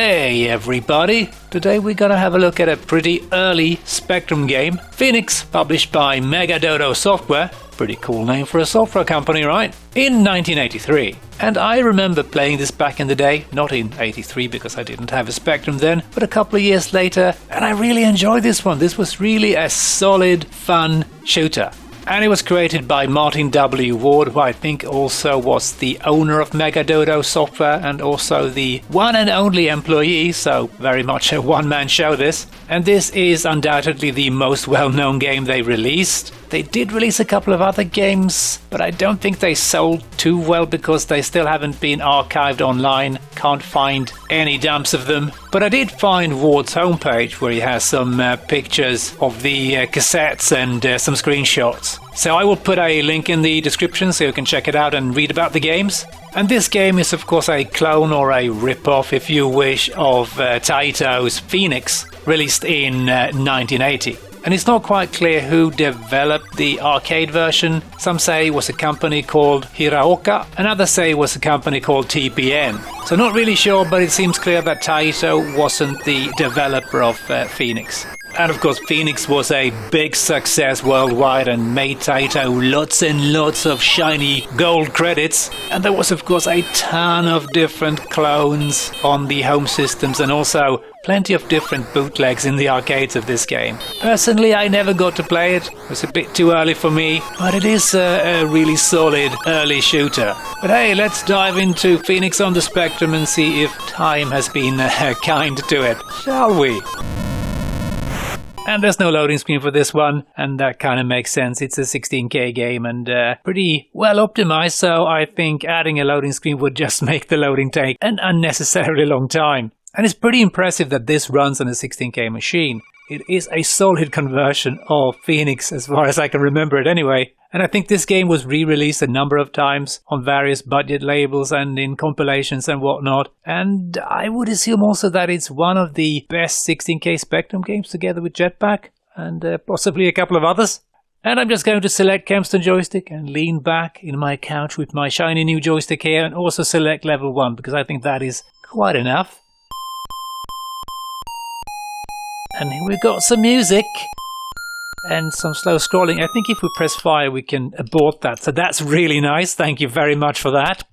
Hey everybody! Today we're gonna have a look at a pretty early Spectrum game, Pheenix, published by Megadodo Software. Pretty cool name for a software company, right? In 1983. And I remember playing this back in the day, not in 83 because I didn't have a Spectrum then, but a couple of years later, and I really enjoyed this one. This was really a solid, fun shooter. And it was created by Martin W. Ward, who I think also was the owner of Megadodo Software and also the one and only employee, so very much a one-man show this. And this is undoubtedly the most well-known game they released. They did release a couple of other games, but I don't think they sold too well because they still haven't been archived online. Can't find any dumps of them. But I did find Ward's homepage where he has some pictures of the cassettes and some screenshots. So I will put a link in the description so you can check it out and read about the games. And this game is of course a clone or a rip-off, if you wish, of Taito's Pheenix, released in 1980. And it's not quite clear who developed the arcade version. Some say it was a company called Hiraoka, and others say it was a company called TPN. So not really sure, but it seems clear that Taito wasn't the developer of Pheenix. And of course Pheenix was a big success worldwide and made Taito lots and lots of shiny gold credits. And there was of course a ton of different clones on the home systems and also plenty of different bootlegs in the arcades of this game. Personally, I never got to play it. It was a bit too early for me, but it is a really solid early shooter. But hey, let's dive into Pheenix on the Spectrum and see if time has been kind to it, shall we? And there's no loading screen for this one, and that kind of makes sense. It's a 16K game and pretty well optimized, so I think adding a loading screen would just make the loading take an unnecessarily long time. And it's pretty impressive that this runs on a 16K machine. It is a solid conversion of Pheenix as far as I can remember it anyway. And I think this game was re-released a number of times on various budget labels and in compilations and whatnot. And I would assume also that it's one of the best 16K Spectrum games together with Jetpack and possibly a couple of others. And I'm just going to select Kempston joystick and lean back in my couch with my shiny new joystick here and also select level 1 because I think that is quite enough. And here we've got some music and some slow scrolling. I think if we press fire we can abort that, so that's really nice. Thank you very much for that.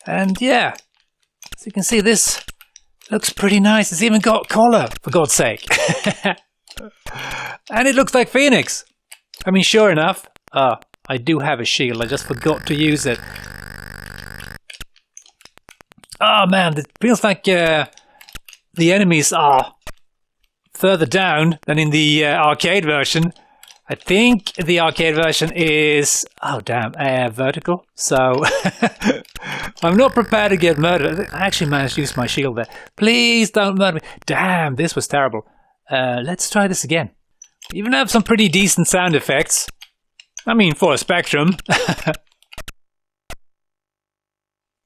And yeah, as you can see, this looks pretty nice. It's even got color, for God's sake. And it looks like Pheenix. I mean, sure enough, I do have a shield. I just forgot to use it. Oh man, it feels like the enemies are further down than in the arcade version. I think the arcade version is, vertical. So I'm not prepared to get murdered. I actually managed to use my shield there. Please don't murder me. Damn, this was terrible. Let's try this again. We even have some pretty decent sound effects. I mean, for a Spectrum.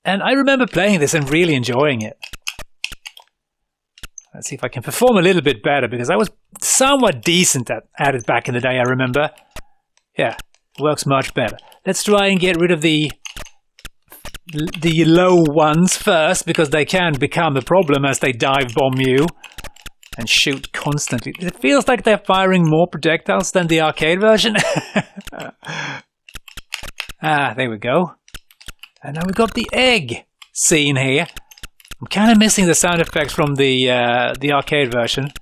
And I remember playing this and really enjoying it. Let's see if I can perform a little bit better, because I was somewhat decent at it back in the day, I remember. Yeah, it works much better. Let's try and get rid of the low ones first, because they can become a problem as they dive bomb you and shoot constantly. It feels like they're firing more projectiles than the arcade version. There we go. And now we've got the egg scene here. I'm kind of missing the sound effects from the arcade version.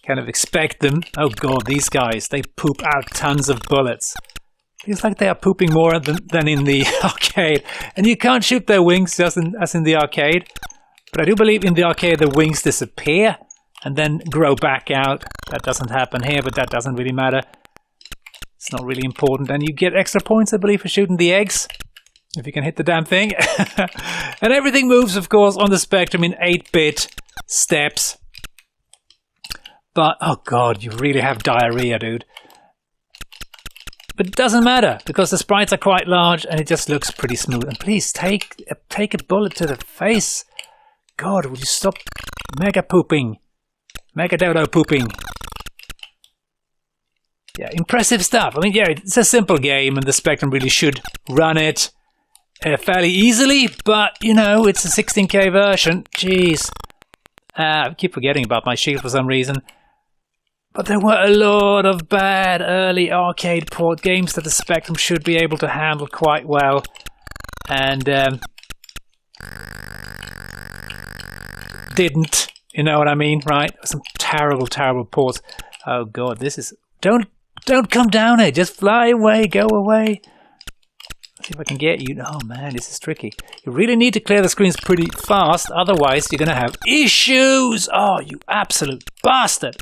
Kind of expect them. Oh god, these guys, they poop out tons of bullets. Feels like they are pooping more than in the arcade. And you can't shoot their wings just as in the arcade. But I do believe in the arcade the wings disappear and then grow back out. That doesn't happen here, but that doesn't really matter. It's not really important. And you get extra points, I believe, for shooting the eggs. If you can hit the damn thing. And everything moves, of course, on the Spectrum in 8-bit steps. But, oh god, you really have diarrhea, dude. But it doesn't matter, because the sprites are quite large and it just looks pretty smooth. And please, take a bullet to the face. God, will you stop mega pooping? Megadodo pooping. Yeah, impressive stuff. I mean, yeah, it's a simple game and the Spectrum really should run it. fairly easily, but, you know, it's a 16K version. Jeez. I keep forgetting about my shield for some reason. But there were a lot of bad early arcade port games that the Spectrum should be able to handle quite well. And didn't. You know what I mean, right? Some terrible, terrible ports. Oh god, this is... Don't come down here. Just fly away. Go away. Let's see if I can get you. Oh man, this is tricky. You really need to clear the screens pretty fast. Otherwise, you're going to have issues. Oh, you absolute bastard.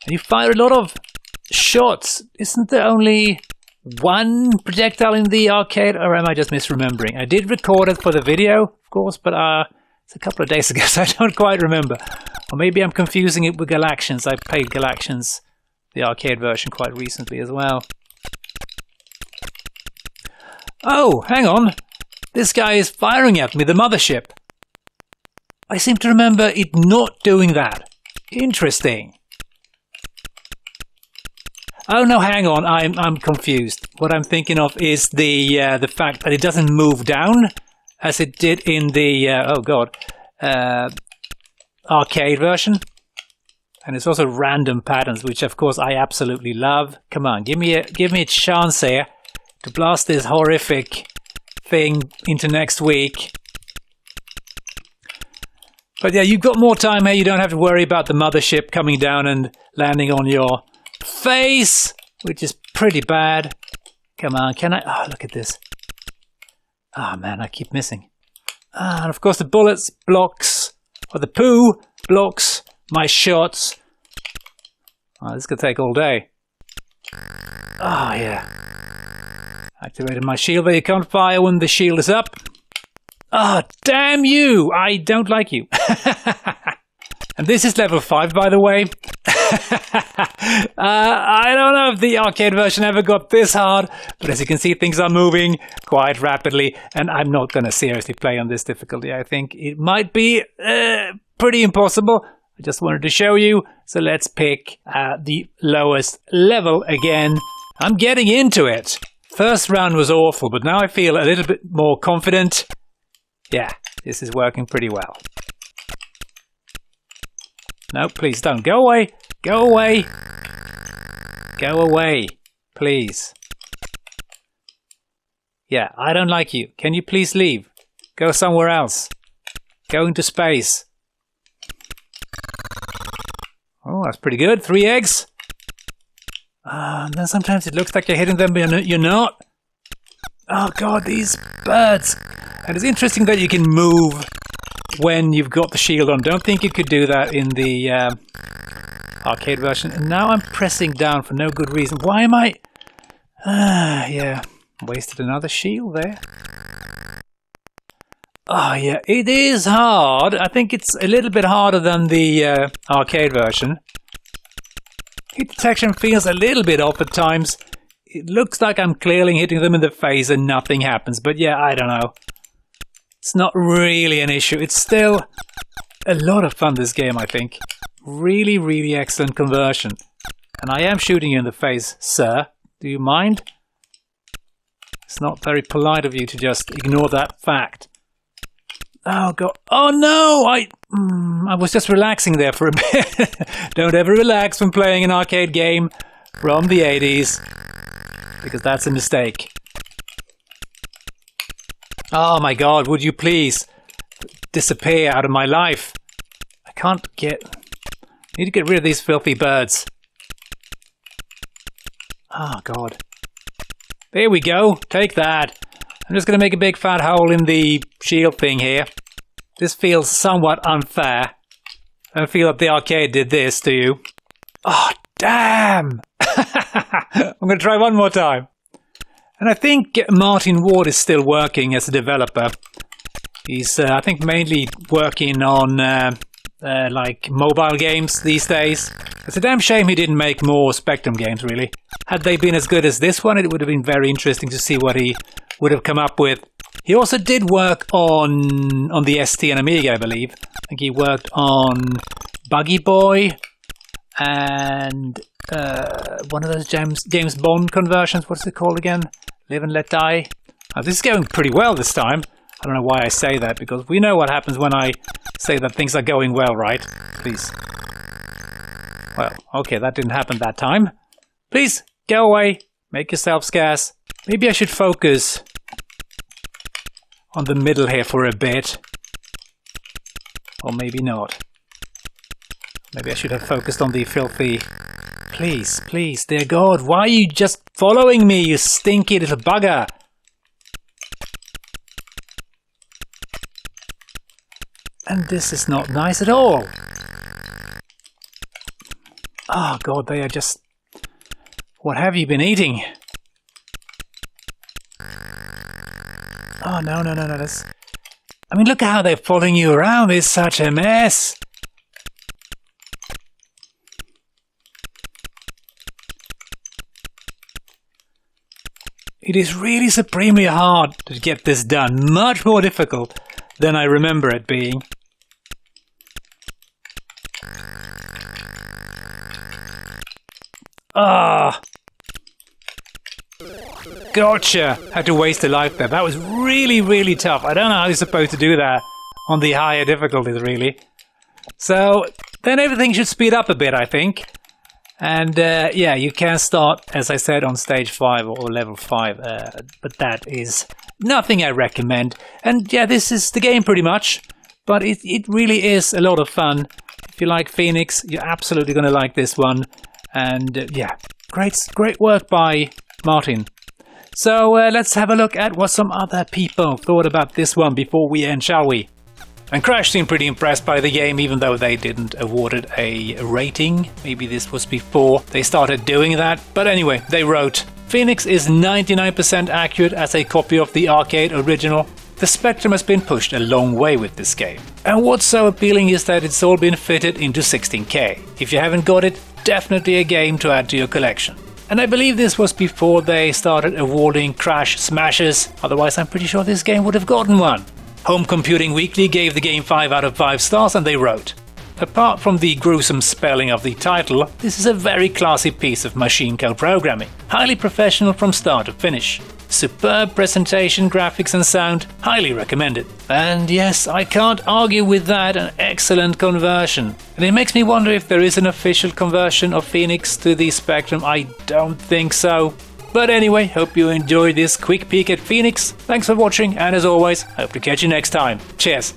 And you fire a lot of shots. Isn't there only one projectile in the arcade? Or am I just misremembering? I did record it for the video, of course, but it's a couple of days ago, so I don't quite remember. Or maybe I'm confusing it with Galactions. I played Galactions, the arcade version, quite recently as well. Oh, hang on. This guy is firing at me, the mothership. I seem to remember it not doing that. Interesting. Oh no, hang on. I'm confused. What I'm thinking of is the fact that it doesn't move down as it did in the arcade version. And it's also random patterns, which of course I absolutely love. Come on, give me a chance here to blast this horrific thing into next week. But yeah, you've got more time here. You don't have to worry about the mothership coming down and landing on your face, which is pretty bad. Come on, can I? Oh, look at this. Oh man, I keep missing. And of course the bullets blocks, or the poo blocks my shots. Oh, this could take all day. Oh yeah. Activated my shield, but you can't fire when the shield is up. Oh, damn you! I don't like you. And this is level 5, by the way. I don't know if the arcade version ever got this hard, but as you can see, things are moving quite rapidly, and I'm not going to seriously play on this difficulty. I think it might be pretty impossible. I just wanted to show you, so let's pick the lowest level again. I'm getting into it. First round was awful, but now I feel a little bit more confident. Yeah, this is working pretty well. No, please don't. Go away. Go away. Go away. Please. Yeah, I don't like you. Can you please leave? Go somewhere else. Go into space. Oh, that's pretty good. 3 eggs. And then sometimes it looks like you're hitting them, but you're not. Oh god, these birds. And it's interesting that you can move when you've got the shield on. Don't think you could do that in the arcade version. And now I'm pressing down for no good reason. Why am I... yeah, wasted another shield there. Oh yeah, it is hard. I think it's a little bit harder than the arcade version. Hit detection feels a little bit off at times. It looks like I'm clearly hitting them in the face and nothing happens. But yeah, I don't know. It's not really an issue. It's still a lot of fun, this game, I think. Really, really excellent conversion. And I am shooting you in the face, sir. Do you mind? It's not very polite of you to just ignore that fact. Oh, God. Oh, no! I was just relaxing there for a bit. Don't ever relax when playing an arcade game from the 80s. Because that's a mistake. Oh my god, would you please disappear out of my life? I can't get... I need to get rid of these filthy birds. Oh god. There we go. Take that. I'm just going to make a big fat hole in the shield thing here. This feels somewhat unfair. I don't feel that the arcade did this to you. Oh, damn! I'm going to try one more time. And I think Martin Ward is still working as a developer. He's, I think, mainly working on like mobile games these days. It's a damn shame he didn't make more Spectrum games, really. Had they been as good as this one, it would have been very interesting to see what he would have come up with. He also did work on the ST and Amiga, I believe. I think he worked on Buggy Boy and one of those James Bond conversions. What's it called again? Live and Let Die. This is going pretty well this time. I don't know why I say that, because we know what happens when I say that things are going well, right? Please. Well, okay, that didn't happen that time. Please, go away. Make yourself scarce. Maybe I should focus on the middle here for a bit. Or maybe not. Maybe I should have focused on the filthy... Please, please, dear God, why are you just following me, you stinky little bugger? And this is not nice at all. Oh God, they are just... What have you been eating? Oh, no. That's... I mean, look at how they're following you around. It's such a mess. It is really supremely hard to get this done. Much more difficult than I remember it being. Ah! Gotcha! Had to waste a life there. That was really, really tough. I don't know how you're supposed to do that on the higher difficulties, really. So, then everything should speed up a bit, I think. And, yeah, you can start, as I said, on stage 5 or level 5. But that is nothing I recommend. And, yeah, this is the game pretty much. But it really is a lot of fun. If you like Pheenix, you're absolutely going to like this one. And, yeah, great work by Martin. So let's have a look at what some other people thought about this one before we end, shall we? And Crash seemed pretty impressed by the game, even though they didn't award it a rating. Maybe this was before they started doing that. But anyway, they wrote, Pheenix is 99% accurate as a copy of the arcade original. The spectrum has been pushed a long way with this game. And what's so appealing is that it's all been fitted into 16K. If you haven't got it, definitely a game to add to your collection. And I believe this was before they started awarding Crash Smashes, otherwise I'm pretty sure this game would have gotten one. Home Computing Weekly gave the game 5 out of 5 stars and they wrote, apart from the gruesome spelling of the title, this is a very classy piece of machine code programming, highly professional from start to finish. Superb presentation, graphics and sound, highly recommended. And yes, I can't argue with that, an excellent conversion. And it makes me wonder if there is an official conversion of Pheenix to the Spectrum. I don't think so. But anyway, hope you enjoyed this quick peek at Pheenix. Thanks for watching, and as always, hope to catch you next time. Cheers!